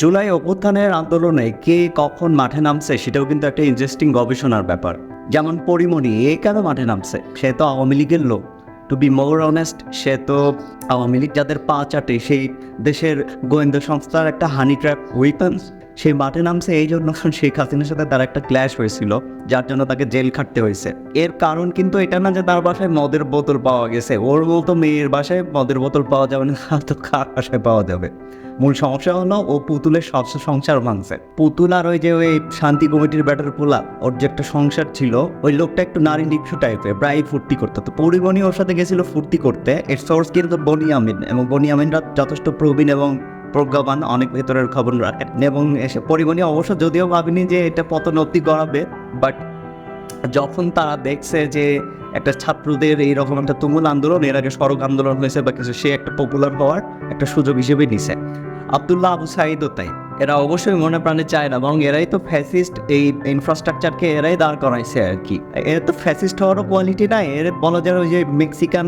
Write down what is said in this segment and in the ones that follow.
জুলাই অভ্যুত্থানের আন্দোলনে কে কখন মাঠে নামছে সেটাও কিন্তু একটা ইন্টারেস্টিং গবেষণার ব্যাপার। যেমন পরিমণি কেন মাঠে নামছে? সে তো আওয়ামী লীগের লোক। টু বি মোর অনেস্ট, সে তো আওয়ামী লীগ যাদের পা চাটে সেই দেশের গোয়েন্দা সংস্থার একটা হানি ট্র্যাপ উইপন্স। সে মাঠে নামছে এই জন্য শেখ হাসিনার সাথে তার একটা ক্ল্যাশ হয়েছিল, যার জন্য তাকে জেল খাটতে হয়েছে। এর কারণ কিন্তু এটা না যে তার বাসায় মদের বোতল পাওয়া গেছে। ওর মতো মেয়ের বাসায় মদের বোতল পাওয়া যাবে না, তো কার বাসায় পাওয়া যাবে? মূল সমস্যা হলো ও পুতুলের সব সংসার ভাঙছে। পুতুল আর ওই শান্তি কমিটির ব্যাটার পোলা, ওর যে একটা সংসার ছিল, ওই লোকটা একটু নারী লিপসু টাইপের, প্রায় ফুর্তি করতো। তো পরিমণি ওর সাথে গেছিল ফুর্তি করতে। এর সোর্স কিন্তু বনি আমিন, এবং বনি আমিনরা যথেষ্ট প্রবীণ এবং প্রজ্ঞাবান, অনেক ভেতরের খবর রাখেন। এবং এসে পরিমণি অবশ্য যদিও ভাবিনি যে এটা পতনতি গড়াবে, বাট যখন তারা দেখছে যে একটা ছাত্রদের এইরকম একটা তুমুল আন্দোলন, এর আগে সড়ক আন্দোলন হয়েছে বা কিছু, সে একটা পপুলার হওয়ার একটা সুযোগ হিসেবে নিছে। আবদুল্লাহ আবু সাঈদও তাই। এরা অবশ্যই মনে প্রাণে চায় না, বরং এরাই তো ফ্যাসিস্ট। এই ইনফ্রাস্ট্রাকচারকে এরাই দাঁড় করাইছে আর কি। এর তো ফ্যাসিস্ট হওয়ারও কোয়ালিটি নাই। এর বলা যায় ওই যে মেক্সিকান,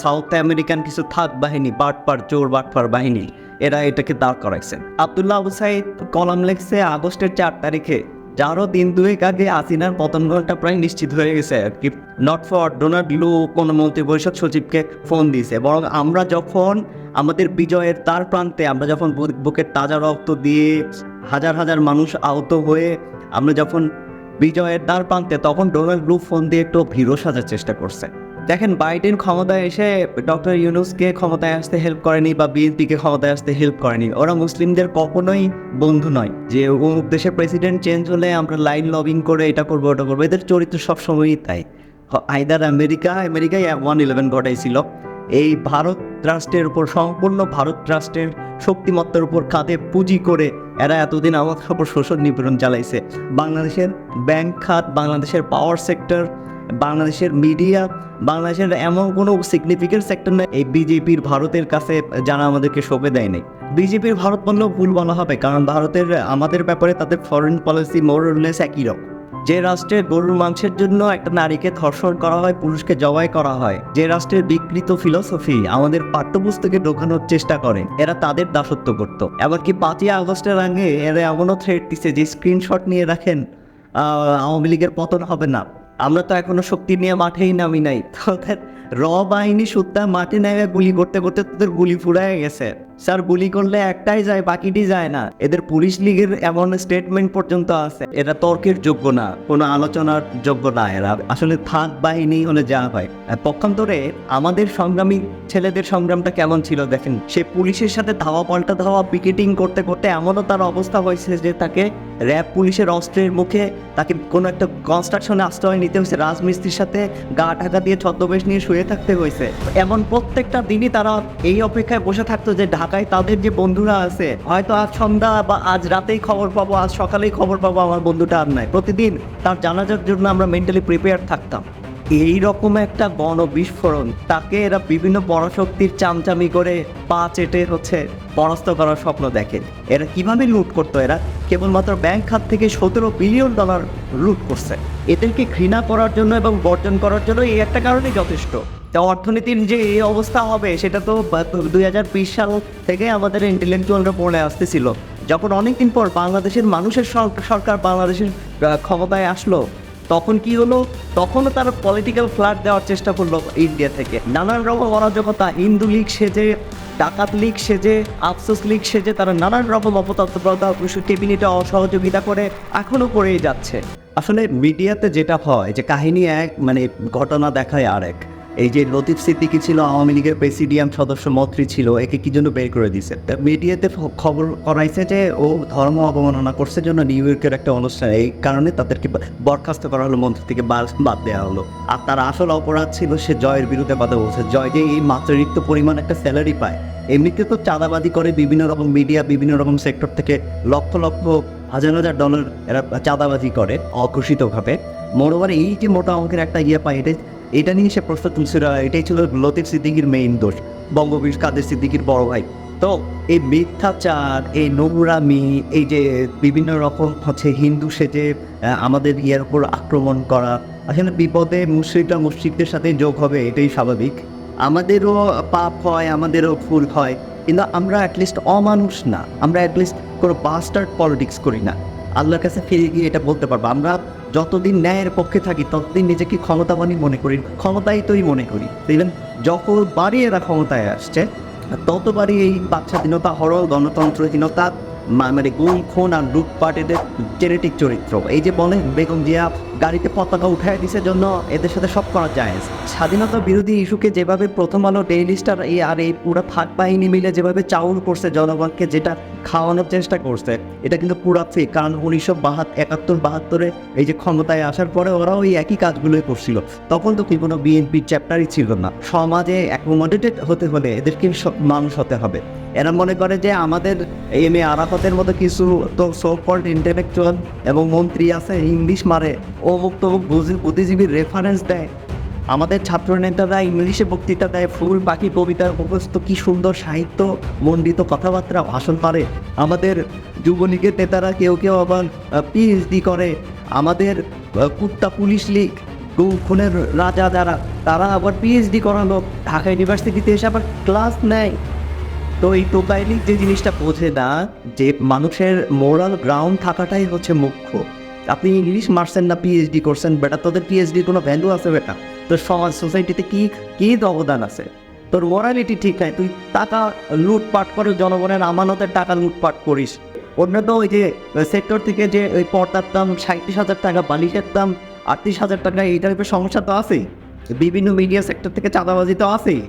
সাউথ আমেরিকান কিছু থাক বাহিনী, বাটপার চোর বাটপার বাহিনী, এরা এটাকে দাঁড় করাইছে। আবদুল্লাহ আবু সাঈদ কলাম লেখছে আগস্টের 4 তারিখে, যারও দিন দুয়েক আগে হাসিনার পতন ঘন্টা প্রায় নিশ্চিত হয়ে গেছে আর কি। নট ফর ডোনাল্ড লু কোনো মন্ত্রী পরিষদ সচিবকে ফোন দিয়েছে, বরং আমরা যখন আমাদের বিজয়ের তার প্রান্তে, আমরা যখন বুকের তাজা রক্ত দিয়ে হাজার হাজার মানুষ আহত হয়ে আমরা যখন বিজয়ের দ্বার প্রান্তে, তখন ডোনাল্ড লু ফোন দিয়ে একটু হিরো সাজার চেষ্টা করছে। দেখেন, বাইডেন ক্ষমতায় এসে ডক্টর ইউনূসকে ক্ষমতায় আসতে হেল্প করেনি বা বিএনপিকে ক্ষমতায় আসতে হেল্প করেনি। ওরা মুসলিমদের কখনোই বন্ধু নয় যে অমুক দেশের প্রেসিডেন্ট চেঞ্জ হলে আমরা লাইন লবিং করে এটা করবো ওটা করবো। এদের চরিত্র সবসময়ই তাই। আইদার আমেরিকায় 1/11 ঘটাইছিল। এই ভারত রাষ্ট্রের উপর, সম্পূর্ণ ভারত রাষ্ট্রের শক্তিমত্তার উপর কাঁধে পুঁজি করে এরা এতদিন আমাদের উপর শোষণ নিপীড়ন চালাইছে। বাংলাদেশের ব্যাংক খাত, বাংলাদেশের পাওয়ার সেক্টর, বাংলাদেশের মিডিয়া, বাংলাদেশের এমন কোনো সিগনিফিকেন্ট সেক্টর নেই এই বিজেপির ভারতের কাছে যারা আমাদেরকে সঁপে দেয় নাই। বিজেপির ভারত বললেও ভুল বলা হবে, কারণ ভারতের আমাদের ব্যাপারে তাদের ফরেন পলিসি মোরলেস একই রকম। যে রাষ্ট্রে গরুর মাংসের জন্য একটা নারীকে ধর্ষণ করা হয়, পুরুষকে জবাই করা হয়, যে রাষ্ট্রের বিকৃত ফিলোসফি আমাদের পাঠ্যপুস্তকে ঢোকানোর চেষ্টা করে, এরা তাদের দাসত্ব করতো। এমনকি 5ই আগস্টের আগে এরা এমনও থ্রেট দিচ্ছে যে স্ক্রিনশট নিয়ে রাখেন, আওয়ামী লীগের পতন হবে না। আমরা তো এখনো শক্তি নিয়ে মাঠেই নামি নাই। তোদের র বাহিনী সুদ্ধা মাঠে নেমে গুলি করতে করতে তোদের গুলি ফুরায় গেছে। স্যার, গুলি করলে একটাই যায়, বাকিটি যায় না। এদের পুলিশ লীগের এমন স্টেটমেন্ট পর্যন্ত আছে, এরা তর্কের যোগ্য না, কোনো আলোচনার যোগ্য না। এরা আসলে থাক বাহিনী হলে যা হয়। পক্ষান্তরে আমাদের সংগ্রামী ছেলেদের সংগ্রামটা কেমন ছিল দেখেন। সে পুলিশের সাথে ধাওয়া পাল্টা ধাওয়া, পিকেটিং করতে করতে এমনও তার অবস্থা হয়েছে যে তাকে র্যাব পুলিশের অস্ত্রের মুখে তাকে কোনো একটা কনস্ট্রাকশনে আশ্রয় নিতে হয়েছে, রাজমিস্ত্রির সাথে গা ঢাকা দিয়ে ছদ্মবেশ নিয়ে শুয়ে থাকতে হয়েছে। এমন প্রত্যেকটা দিনই তারা এই অপেক্ষায় বসে থাকতো যে ঢাকায় তাদের যে বন্ধুরা আছে, হয়তো আজ সন্ধ্যা বা আজ রাতেই খবর পাবো, আজ সকালেই খবর পাবো আমার বন্ধুটা আর নাই। প্রতিদিন তার জানাজার জন্য আমরা মেন্টালি প্রিপেয়ার থাকতাম। এইরকম একটা বিস্ফোরণ, তাকে এরা বিভিন্ন পরাশক্তির চামচামি করে পা চেটে পরাস্ত করার স্বপ্ন দেখে। এরা কিভাবে লুট করতো? এরা কেবলমাত্র ব্যাংক খাত থেকে $17 বিলিয়ন লুট করছে। এদেরকে ঘৃণা করার জন্য এবং বর্জন করার জন্য এই একটা কারণেই যথেষ্ট। তা অর্থনীতির যে এই অবস্থা হবে সেটা তো 2020 সাল থেকে আমাদের ইন্টেলেকচুয়ালরা পড়ে আসতেছিল। যখন অনেকদিন পর বাংলাদেশের মানুষের সরকার বাংলাদেশের ক্ষমতায় আসলো, তখন কি হলো? তখনও তারা পলিটিক্যাল ফ্ল্যাট দেওয়ার চেষ্টা করলো ইন্ডিয়া থেকে। নানান রকম অরাজকতা, হিন্দু লীগ সেজে, ডাকাত লীগ সেজে, আফসোস লীগ সেজে তারা নানান রকম অপতৎপরতা, ক্যাবিনেটে অসহযোগিতা করে এখনও করেই যাচ্ছে। আসলে মিডিয়াতে যেটা হয় যে কাহিনী এক, ঘটনা দেখায় আরেক। এই যে লতিফ সিদ্দিকী ছিল আওয়ামী লীগের প্রেসিডিয়াম সদস্য, মন্ত্রী ছিল, একে কি জন্য বের করে দিয়েছে? মিডিয়াতে খবর করাইছে যে ও ধর্ম অবমাননা করছে জন্য নিউ ইয়র্কের একটা অনুষ্ঠান, এই কারণে তাদেরকে বরখাস্ত করা হলো, মন্ত্রী থেকে বাদ দেওয়া হলো। আর তার আসল অপরাধ ছিল সে জয়ের বিরুদ্ধে কথা বলছে। জয় যে এই মাত্রাতিরিক্ত পরিমাণ একটা স্যালারি পায়, এমনিতে তো চাঁদাবাজি করে বিভিন্ন রকম মিডিয়া, বিভিন্ন রকম সেক্টর থেকে লক্ষ লক্ষ হাজার হাজার ডলার এরা চাঁদাবাজি করে অঘোষিতভাবে। মোরওভার এই যে মোটা অঙ্কের একটা পায়, এটা নিয়ে সে প্রশ্ন তুলছিল। এটাই ছিল লতিফ সিদ্দিকীর মেইন দোষ, বঙ্গবীর কাদের সিদ্দিকীর বড় ভাই। তো এই মিথ্যাচার, এই নোংরামি, এই যে বিভিন্ন রকম হিন্দু সেজে আমাদের উপর আক্রমণ করা, আসলে বিপদে মুশরিকরা মুশরিকদের সাথে যোগ হবে, এটাই স্বাভাবিক। আমাদেরও পাপ হয়, আমাদেরও ভুল হয়, কিন্তু আমরা অ্যাটলিস্ট অমানুষ না, আমরা অ্যাটলিস্ট কোনো বাস্টার্ড পলিটিক্স করি না। আল্লাহর কাছে ফিরে গিয়ে এটা বলতে পারবো, আমরা যতদিন ন্যায়ের পক্ষে থাকি ততদিন নিজেকে ক্ষমতাবানই মনে করি, ক্ষমতাই তোই মনে করি। দেখবেন যতবারই এরা ক্ষমতায় আসছে ততবারই এই বাকস্বাধীনতা হরল, গণতন্ত্রহীনতা, মানে গুম খুন আর লুটপাট এদের জেনেটিক চরিত্র। এই যে বলেন বেগম জিয়া গাড়িতে পতাকা উঠায় দিছে জন্য এদের সাথে সব করা যায়। স্বাধীনতা বিরোধী ইস্যুকে যেভাবে প্রথম আলো, ডেইলি স্টার আর এই পুরো ফাঁক বাহিনী মিলে যেভাবে চাউল করছে জনগণকে, যেটা খাওয়ানোর চেষ্টা করছে, এটা কিন্তু পুরা ফেক। কারণ 1971-72 এই যে ক্ষমতায় আসার পরে ওরাও এই একই কাজগুলোই করছিল। তখন তো কি কোনো বিএনপির চ্যাপ্টারই ছিল না। সমাজে অ্যাকোমোডেটেড হতে হলে এদেরকে মানুষ হতে হবে। এরা মনে করে যে আমাদের এম এ আরাফাতের মতো কিছু তো সো কল্ড ইন্টেলেকচুয়াল এবং মন্ত্রী আছে, ইংলিশ মারে, ও মুক্ত বুদ্ধিজীবীর রেফারেন্স দেয়, আমাদের ছাত্র নেতারা ইংলিশে বক্তৃতা দেয়, ফুল পাখি কবিতার মুখস্থ, কি সুন্দর সাহিত্য মণ্ডিত কথাবার্তা ভাষণ পারে। আমাদের যুবলীগের নেতারা কেউ কেউ আবার পিএইচডি করে। আমাদের কুত্তা পুলিশ লীগ, খুনের রাজা যারা, তারা আবার পিএইচডি করালো, ঢাকা ইউনিভার্সিটিতে এসে আবার ক্লাস নেয়। তো এই টোকাইলিক যে জিনিসটা বোঝে না যে মানুষের মোরাল গ্রাউন্ড থাকাটাই হচ্ছে মুখ্য। আপনি ইংলিশ মারছেন না পিএইচডি করছেন, বেটা তোদের পিএইচডির কোনো ভ্যালু আছে বেটা? তোর সমাজ সোসাইটিতে কী অবদান আছে? তোর মোরালিটি ঠিক নাই, তুই টাকা লুটপাট করে জনগণের আমানতের টাকা লুটপাট করিস। অন্য তো ওই যে সেক্টর থেকে যে ওই পর্দার দাম 37,000 টাকা, বালিশের দাম 38,000 টাকা, এই টাইপের সমস্যা তো আছেই। বিভিন্ন মিডিয়া সেক্টর থেকে চাঁদাবাজি তো আছেই।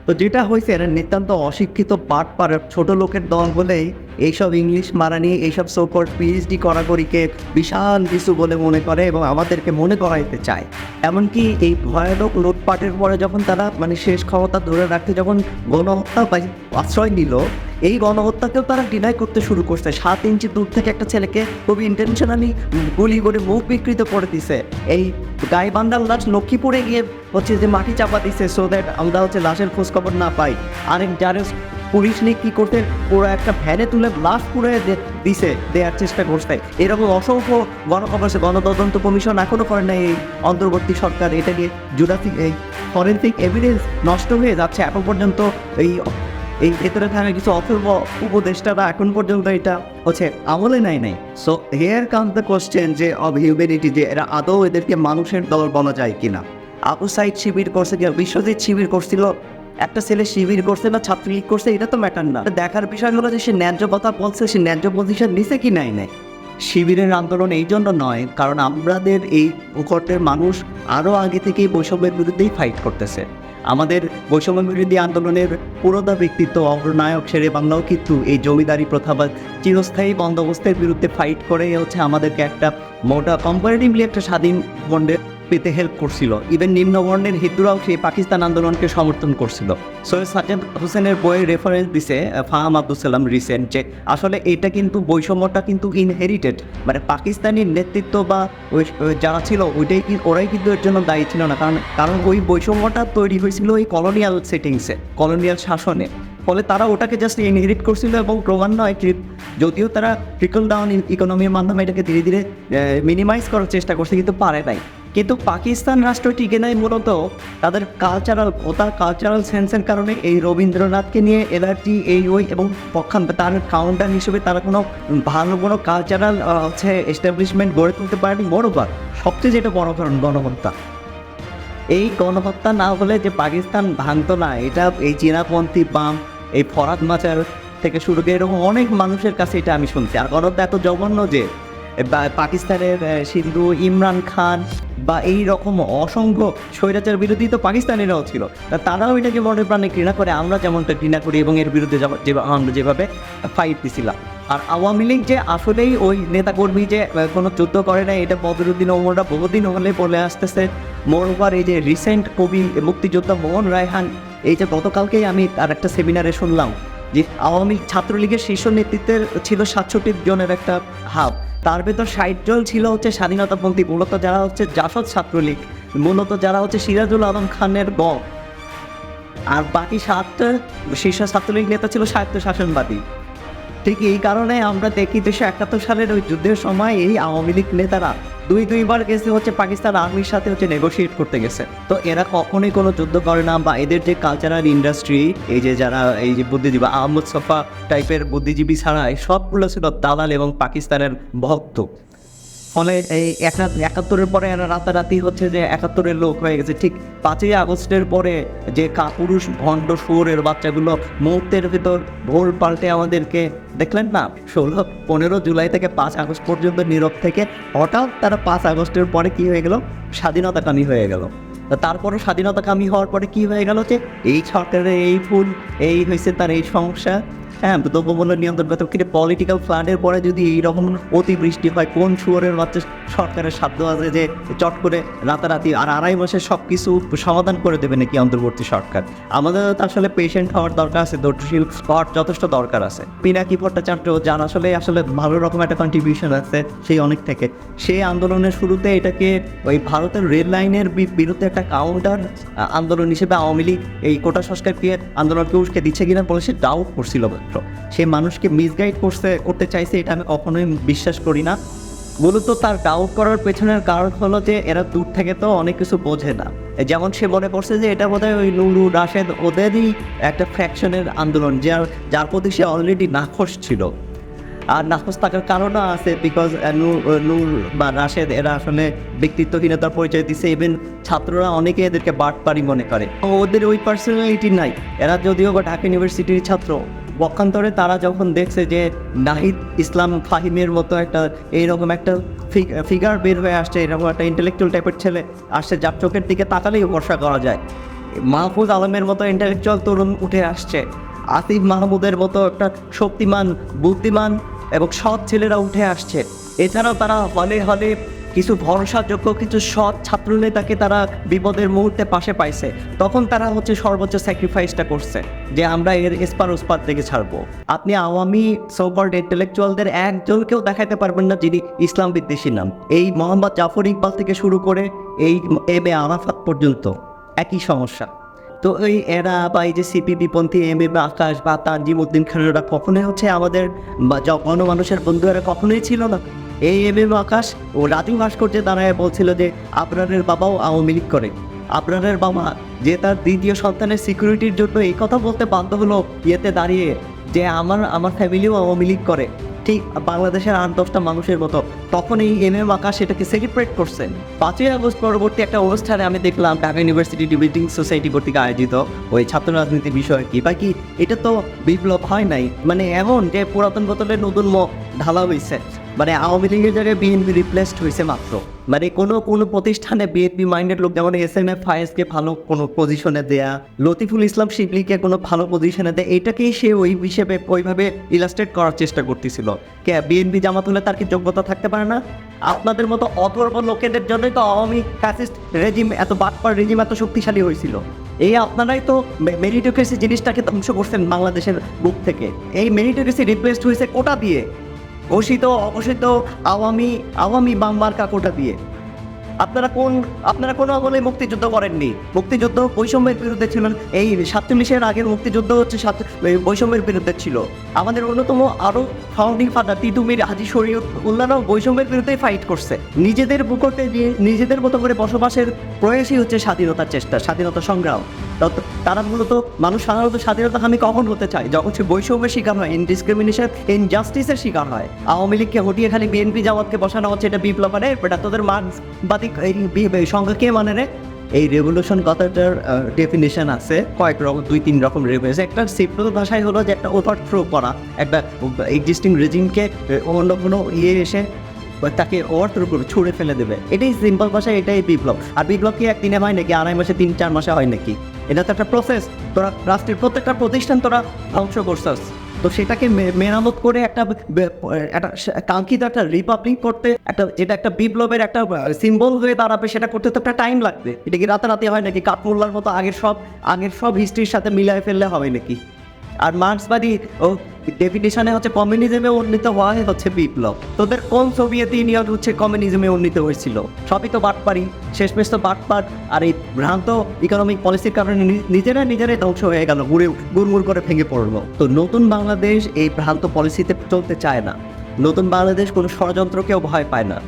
তো যেটা হয়েছে এরা নিতান্ত অশিক্ষিত বাটপার ছোট লোকের দল বলেই এইসব ইংলিশ মারানি, এইসব সোকল্ড পিএইচডি করাকরিকে বিশাল কিছু বলে মনে করে এবং আমাদেরকে মনে করাইতে চায়। এমনকি এই ভয়ানক লুটপাটের পরে যখন তারা মানে শেষ ক্ষমতা ধরে রাখতে যখন গণহত্যা আশ্রয় নিল, এই গণহত্যাকেও তারা ডিনাই করতে শুরু করছে। 7 ইঞ্চি দূর থেকে একটা ছেলেকে খুবই ইন্টেনশনালি গুলি করে মুখ বিকৃত করে দিছে। এই গাইবান্ধার লাশ লক্ষ্মীপুরে গিয়ে হচ্ছে যে মাটি চাপা দিছে, সো দ্যাট আমরা হচ্ছে লাশের খোঁজখবর না পাই। আরেক যারা পুলিশ নিয়ে কী করতে পুরো একটা ভ্যানে তুলে লাশ পুড়ে দিছে, দেওয়ার চেষ্টা করছে। এরকম অসংখ্য গণকবরছে। গণতদন্ত কমিশন এখনও করে নাই এই অন্তর্বর্তী সরকার। এটা নিয়ে জুরাসিক এই ফরেন্সিক এভিডেন্স নষ্ট হয়ে যাচ্ছে। এখন পর্যন্ত এই ভেতরে থাকা কিছু অথর্ব উপদেষ্টারা এখন পর্যন্ত এটা হচ্ছে আমলে নাই। So here comes the question যে অব হিউম্যানিটি, যে এরা আদৌ এদেরকে মানুষের দল বলা যায় কিনা। আবু সাইদ শিবির করছে কি, বিশ্বজিৎ শিবির করছিল, একটা ছেলে শিবির করছে না ছাত্রলীগ করছে, এটা তো ম্যাটার না। দেখার বিষয় হলো যে সে ন্যায্য কথা বলছে, সে ন্যায্য পজিশন নিছে কি নাই। শিবিরের আন্দোলন এই জন্য নয় কারণ আমাদের এই ভূখণ্ডের মানুষ আরও আগে থেকেই বৈষম্যের বিরুদ্ধেই ফাইট করতেছে। আমাদের বৈষম্য বিরোধী আন্দোলনের পুরোদা ব্যক্তিত্ব অগ্রনায়ক শেরে বাংলাও কিন্তু এই জমিদারি প্রথা বা চিরস্থায়ী বন্দোবস্তের বিরুদ্ধে ফাইট করে হচ্ছে আমাদেরকে একটা মোটা কম্পারেটিভলি একটা স্বাধীন বন্ডে পেতে হেল্প করছিল। ইভেন নিম্নবর্ণের হিন্দুরাও সেই পাকিস্তান আন্দোলনকে সমর্থন করছিল। সৈয়দ সাজ্জাদ হোসেনের বইয়ের রেফারেন্স দিছে ফাহাম আব্দুল সালাম রিসেন্ট, যে আসলে এটা কিন্তু বৈষম্যটা কিন্তু ইনহেরিটেড, মানে পাকিস্তানি নেতৃত্ব বা যারা ছিল ওরাই কিন্তু এর জন্য দায়ী ছিল না। কারণ ওই বৈষম্যটা তৈরি হয়েছিল ওই কলোনিয়াল সেটিংসে, কলোনিয়াল শাসনে। ফলে তারা ওটাকে জাস্ট ইনহেরিট করছিল এবং ক্রমান্বয়ে যদিও তারা ট্রিকল ডাউন ইকোনমির মাধ্যমে এটাকে ধীরে ধীরে মিনিমাইজ করার চেষ্টা করছে, কিন্তু পারে নাই। কিন্তু পাকিস্তান রাষ্ট্র টিকে নেয় মূলত তাদের কালচারাল সেন্সের কারণে। এই রবীন্দ্রনাথকে নিয়ে এলার্জি এই ওই এবং তার কাউন্টার হিসেবে তারা কোনো ভালো কোনো কালচারাল হচ্ছে এস্টাবলিশমেন্ট গড়ে তুলতে পারেনি। বড়বার সবচেয়ে যেটা বড় কারণ গণহত্যা। এই গণহত্যা না হলে যে পাকিস্তান ভাঙতো না, এটা এই চীনাপন্থী বাম, এই ফরাদ মাচার থেকে শুরু করে এরকম অনেক মানুষের কাছে এটা আমি শুনছি। আর গণহত্যা এত জঘন্য যে পাকিস্তানের সিন্ধু, ইমরান খান বা এই রকম অসংখ্য স্বৈরাচার বিরোধী তো পাকিস্তানিরাও ছিল, তারাও এটাকে মনে প্রাণে ঘৃণা করে, আমরা যেমনটা ঘৃণা করি এবং এর বিরুদ্ধে আমরা যেভাবে ফাইট দিছিলাম। আর আওয়ামী লীগ যে আসলেই ওই নেতাকর্মী যে কোনো যুদ্ধ করে না, এটা বদরুদ্দিন ওমররা বহুদিন হলে বলে আসতেছে। মোরওভার এই যে রিসেন্ট কবি মুক্তিযোদ্ধা মোহন রায়হান, এই যে গতকালকেই আমি আর একটা সেমিনারে শুনলাম যে আওয়ামী ছাত্রলীগের শীর্ষ নেতৃত্বের ছিল 67 জনের একটা হাব, তার ভেতর 60 জন ছিল হচ্ছে স্বাধীনতাপন্থী, মূলত যারা হচ্ছে জাসদ ছাত্রলীগ, মূলত যারা হচ্ছে সিরাজুল আলম খানের দল। আর বাকি 7 শীর্ষ ছাত্রলীগ নেতা ছিল স্বায়ত্তশাসনবাদী। ঠিক এই কারণে আমরা দেখি 1971 সালের ওই যুদ্ধের সময় এই আওয়ামী লীগ নেতারা দুইবার গেছে হচ্ছে পাকিস্তান আর্মির সাথে হচ্ছে নেগোশিয়েট করতে গেছে। তো এরা কখনোই কোনো যুদ্ধ করে না, বা এদের যে কালচারাল ইন্ডাস্ট্রি, এই যে যারা এই যে বুদ্ধিজীবী আহমদ ছফা টাইপের বুদ্ধিজীবী ছাড়াই সবগুলো ছিল দালাল এবং পাকিস্তানের ভক্ত। ফলে এই 71-এর পরে এরা রাতারাতি হচ্ছে যে 71-এর লোক হয়ে গেছে। ঠিক 5ই আগস্টের পরে যে কাপুরুষ ভণ্ড শুয়োরের বাচ্চাগুলো মুহূর্তের ভিতর ভোল পাল্টে আমাদেরকে দেখলেন না, 15 জুলাই থেকে 5 আগস্ট পর্যন্ত নীরব থেকে হঠাৎ তারা 5 আগস্টের পরে কি হয়ে গেল, স্বাধীনতাকামী হয়ে গেল। তারপরও স্বাধীনতাকামী হওয়ার পরে কি হয়ে গেল যে এই সরকারের এই ভুল, এই হয়েছে তার এই সমস্যা। হ্যাঁ, দ্রব্যমূল্য নিয়ন্ত্রণ ব্যতীত কিন্তু পলিটিক্যাল ফ্লাডের পরে যদি এইরকম অতিবৃষ্টি হয়, কোন শুয়োরের বাচ্চা সরকারের সাধ্য আছে যে চট করে রাতারাতি আর 2.5 মাসে সব কিছু সমাধান করে দেবে নাকি অন্তর্বর্তী সরকার? আমাদের তো আসলে পেশেন্ট হওয়ার দরকার আছে, ধৈর্যশীল হওয়ার যথেষ্ট দরকার আছে। পিনাকি ভট্টাচার্য যার আসলে ভালো রকম একটা কন্ট্রিবিউশন আছে সেই অনেক থেকে, সেই আন্দোলনের শুরুতে এটাকে ওই ভারতের রেল লাইনের বিরুদ্ধে একটা কাউন্টার আন্দোলন হিসেবে আওয়ামী লীগ এই কোটা সংস্কারকে আন্দোলনকে উস্কে দিচ্ছে কিনা বলে সে ডাউট করছিল। সে মানুষকে মিসগাইড করতে চাইছে, এটা আমি কখনোই বিশ্বাস করি না। মূলত তার ডাউট করার পেছনের কারণ হলো যে এরা দূর থেকে তো অনেক কিছু বোঝে না। যেমন সে মনে করছে যে এটা বোধহয় ওই নুরু রাশেদ ওদেরই একটা ফ্র্যাকশনের আন্দোলন, যার প্রতি সে অলরেডি নাখোশ ছিল। আর নাখোশ থাকার কারণও আছে, বিকজ নূর বা রাশেদ এরা আসলে ব্যক্তিত্বহীনতার পরিচয় দিচ্ছে। ইভেন ছাত্ররা অনেকে এদেরকে বাটপারি মনে করে, ওদের ওই পার্সোনালিটি নাই। এরা যদিও বা ঢাকা ইউনিভার্সিটির ছাত্র, পক্ষান্তরে তারা যখন দেখছে যে নাহিদ ইসলাম ফাহিমের মতো একটা এইরকম একটা ফিগার বের হয়ে আসছে, এরকম একটা ইন্টেলেকচুয়াল টাইপের ছেলে আসছে যার চোখের দিকে তাকালেই ভরসা করা যায়, মাহফুজ আলমের মতো ইন্টেলেকচুয়াল তরুণ উঠে আসছে, আসিফ মাহমুদের মতো একটা শক্তিমান বুদ্ধিমান এবং সৎ ছেলেরা উঠে আসছে, এছাড়াও তারা হলে হলে কিছু ভরসাযোগ্য কিছু সৎ ছাত্রনেতাকে তারা বিপদের মুহূর্তে পাশে পাইছে, তখন তারা হচ্ছে সর্বোচ্চ স্যাক্রিফাইসটা করছে যে আমরা এর এসপার ওসপার থেকে ছাড়বো। আপনি আওয়ামী সোকল্ড ইন্টেলেকচুয়ালদের একজনকেও দেখাতে পারবেন না যিনি ইসলাম বিদ্বেষী নাম। এই মোহাম্মদ জাফর ইকবাল থেকে শুরু করে এই এম এ আরাফাত পর্যন্ত একই সমস্যা। তো এই এরা বা এই যে সিপিবিপন্থী এম এ আকাশ বা তানজিম উদ্দিন খানেরা কখনোই হচ্ছে আমাদের গণমানুষের বন্ধু, এরা কখনোই ছিল না। এই এম এম আকাশ ও রাজু ভাস্কর্যে দাঁড়ায় বলছিল যে আপনাদের বাবাও আওয়ামী লীগ করে, আপনাদের বাবা যে তার দ্বিতীয় সন্তানের সিকিউরিটির জন্য এই কথা বলতে বাধ্য হলো ইয়েতে দাঁড়িয়ে যে আমার ফ্যামিলিও আওয়ামী লীগ করে, ঠিক বাংলাদেশের 8-10টা মানুষের মতো। তখন এই এম এম আকাশ এটাকে সেলিব্রেট করছেন। 5ই আগস্ট পরবর্তী একটা অনুষ্ঠানে আমি দেখলাম ঢাকা ইউনিভার্সিটি ডিবেটিং সোসাইটি কর্তৃক আয়োজিত ওই ছাত্র রাজনীতির বিষয় কি বা কি, এটা তো বিপ্লব হয় নাই, মানে এমন যে পুরাতন বোতলে নতুন ঢালা হয়েছে, মানে আওয়ামী লীগের জায়গায় বিএনপি রিপ্লেসড হয়েছে মাত্র। মানে কোনো প্রতিষ্ঠানে বিএনপি মাইন্ডেড লোক, যেমন SMF ফায়েজকে ভালো কোনো পজিশনে দেয়া, লতিফুল ইসলাম শিবলিকে কোনো ভালো পজিশনে দেয়, এটাকেই সে ওই হিসেবে ওইভাবে ইলাস্ট্রেট করার চেষ্টা করতেছিল। কে বিএনপি জামাত হলে তার কি যোগ্যতা থাকতে পারে না? আপনাদের মতো অথর্ব লোকেদের জন্যই তো আওয়ামী ফ্যাসিস্ট রেজিম এত বাটপার রেজিম এত শক্তিশালী হয়েছিল। এই আপনারাই তো মেরিটোক্রেসি জিনিসটাকে ধ্বংস করছেন বাংলাদেশের বুক থেকে। এই মেরিটোক্রেসি রিপ্লেসড হয়েছে কোটা দিয়ে, ঘোষিত অঘোষিত আওয়ামী বাম মার্কা কোটা দিয়ে। আপনারা কোনো আমলে মুক্তিযুদ্ধ করেননি। মুক্তিযুদ্ধ বৈষম্যের বিরুদ্ধে ছিলেন। এই 47-এর আগের মুক্তিযুদ্ধ হচ্ছে বৈষম্যের বিরুদ্ধে ছিল। আমাদের অন্যতম আরও ফাউন্ডিং ফাদার তিতুমির হাজী শরীয়তুল্লাহও বৈষম্যের বিরুদ্ধেই ফাইট করছে। নিজেদের বুকতে দিয়ে নিজেদের মতো করে বসবাসের প্রয়াসই হচ্ছে স্বাধীনতার চেষ্টা, স্বাধীনতা সংগ্রাম। তারা মূলত মানুষ সাধারণত স্বাধীনতাকামী কখন হতে চায়? যখন সে বৈষম্যের শিকার হয়, ইনডিসক্রিমিনেশন ইনজাস্টিসের শিকার হয়। আওয়ামী লীগকে হটিয়ে খালি বিএনপি জামাতকে বসানো হচ্ছে, এটা বিপ্লব মানে এটা তোদের মানবাদী সংখ্যা কে মানে রে? এই রেভলিউশন কথাটার ডেফিনেশন আছে কয়েক রকম, 2-3 রকম রেভলিউশন। একটা সিম্পল ভাষায় হলো যে একটা ওভারথ্রো করা, একটা এক্সিস্টিং রেজিমকে অন্য কোনো এসে তাকে ওভারথ্রো করে ছুঁড়ে ফেলে দেবে। এটাই সিম্পল ভাষায়, এটাই বিপ্লব। আর বিপ্লব কি একদিনে হয় নাকি? 2.5 মাসে 3-4 মাসে হয় নাকি? এটা তো একটা প্রসেস। তোরা রাষ্ট্রের প্রত্যেকটা প্রতিষ্ঠান তোরা ধ্বংস করছস, তো সেটাকে মেরামত করে একটা কাঙ্ক্ষিত একটা রিপাবলিক করতে, যেটা একটা বিপ্লবের একটা সিম্বল হয়ে দাঁড়াবে, সেটা করতে তো একটা টাইম লাগবে। এটা কি রাতারাতি হয় নাকি? কাঠমোল্লার মতো আগের সব হিস্ট্রির সাথে মিলাই ফেললে হবে নাকি? আর মার্ক্সবাদী ও ডেফিনেশনে হচ্ছে কমিউনিজমে উন্নীত হওয়া হচ্ছে বিপ্লব। তোদের কোন সোভিয়েত ইউনিয়ন হচ্ছে কমিউনিজমে উন্নীত হয়েছিল? সবই তো বাটপারি, শেষমেশ তো বাটপাট। আর এই ভ্রান্ত ইকোনমিক পলিসির কারণে নিজেরাই ধ্বংস হয়ে গেল, গুড়মুড় করে ভেঙে পড়লো। তো নতুন বাংলাদেশ এই ভ্রান্ত পলিসিতে চলতে চায় না। নতুন বাংলাদেশ কোনো ষড়যন্ত্রকেও ভয় পায় না।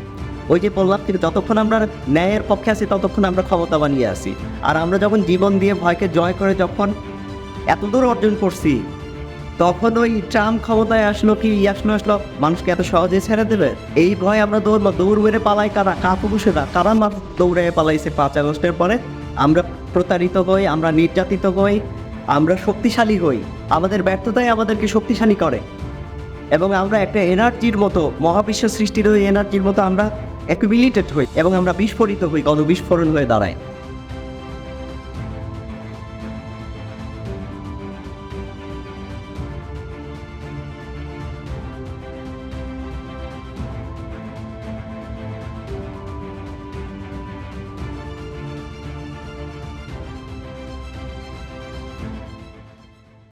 ওই যে বললাম, কিন্তু যতক্ষণ আমরা ন্যায়ের পক্ষে আছি ততক্ষণ আমরা ক্ষমতা বানিয়ে আসি। আর আমরা যখন জীবন দিয়ে ভয়কে জয় করে যখন এতদূর অর্জন করছি, তখন ওই ট্রাম্প ক্ষমতায় আসলো মানুষকে এত সহজে ছেড়ে দেবে? এই ভয় আমরা দৌড় মেরে পালাই কারা? কাপুরুষেরা। কারা মানুষ দৌড়ে পালাইছে 5 আগস্টের পরে? আমরা প্রতারিত হই, আমরা নির্যাতিত হই, আমরা শক্তিশালী হই। আমাদের ব্যর্থতাই আমাদেরকে শক্তিশালী করে এবং আমরা একটা এনার্জির মতো, মহাবিশ্ব সৃষ্টির ওই এনার্জির মতো আমরা অ্যাকুমিলেটেড হই এবং আমরা বিস্ফোরিত হই, গণবিস্ফোরণ হয়ে দাঁড়ায়।